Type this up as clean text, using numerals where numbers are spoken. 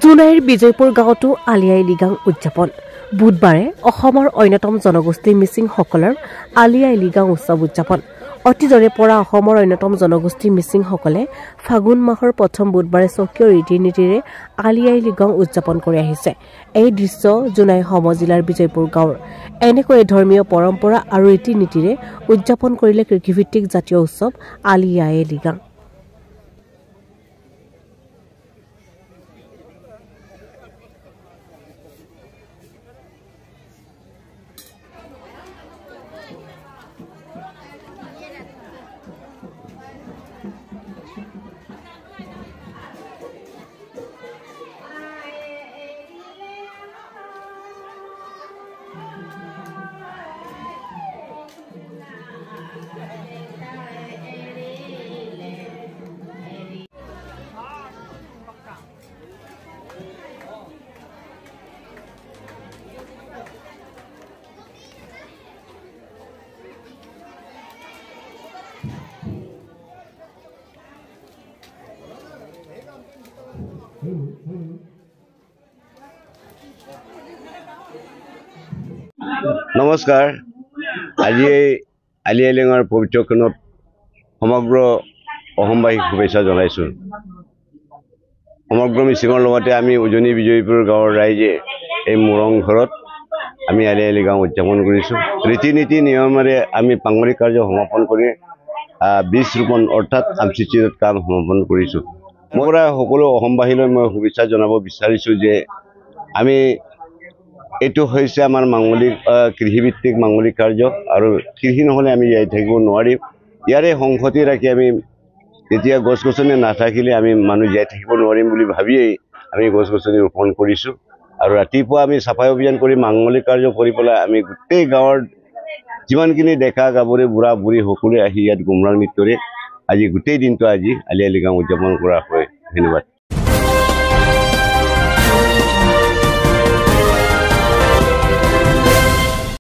জুনাইৰ বিজয়পুৰ গাঁৱতো আলি আই লৃগাং উদযাপন বুধবাৰে অসমৰ অন্যতম জনগোষ্ঠী মিচিংসকলৰ আলি আই লৃগাং উৎসৱ উদযাপন অতীজৰে পৰা অসমৰ অন্যতম জনগোষ্ঠী মিচিংসকলে ফাগুন মাহৰ প্ৰথম বুধবাৰে স্বকীয় ৰীতি নীতিৰে আলি আই লৃগাং উদযাপন কৰি আহিছে এই দৃশ্য জুনাই সমজিলাৰ বিজয়পুৰ গাঁৱৰ এনেকৈ ধৰ্মীয় পৰম্পৰা আৰু ৰীতি নীতিৰে উদযাপন কৰিলে কৃষিভিত্তিক জাতীয় উৎসৱ আলি আই লৃগাং নমস্কাৰ আজি আলি আই লৃগাঙৰ পবিত্ৰক্ষণত সমগ্ৰ অসমবাসীক শুভেচ্ছা জনাইছোঁ সমগ্ৰ মিচিঙৰ লগতে আমি উজনি বিজয়পুৰ গাঁৱৰ ৰাইজে এই মুৰং ঘৰত আমি আলি আই লৃগাং উদযাপন কৰিছোঁ ৰীতি নীতি নিয়মেৰে আমি পাংগৰিক কাৰ্য সমাপন কৰি বীজ ৰোপণ অৰ্থাৎ আমচিচিত কাম সমাপন কৰিছোঁ মোৰ পৰা সকলো অসমবাসীলৈ মই শুভেচ্ছা জনাব বিচাৰিছোঁ যে আমি এইটো হৈছে আমাৰ মাংগলিক কৃষিভিত্তিক মাংগলিক কাৰ্য আৰু কৃষি নহ'লে আমি জীয়াই থাকিব নোৱাৰিম ইয়াৰে সংহতি ৰাখি আমি এতিয়া গছ গছনি নাথাকিলে আমি মানুহ জীয়াই থাকিব নোৱাৰিম বুলি ভাবিয়েই আমি গছ গছনি ৰোপণ কৰিছোঁ আৰু ৰাতিপুৱা আমি চাফাই অভিযান কৰি মাংগলিক কাৰ্য কৰি পেলাই আমি গোটেই গাঁৱৰ যিমানখিনি ডেকা গাভৰু বুঢ়া বুঢ়ী সকলোৱে আহি ইয়াত গুমৰাং নৃত্যৰে আজি গোটেই দিনটো আজি আলি আই লৃগাং উদযাপন কৰা হয় ধন্যবাদ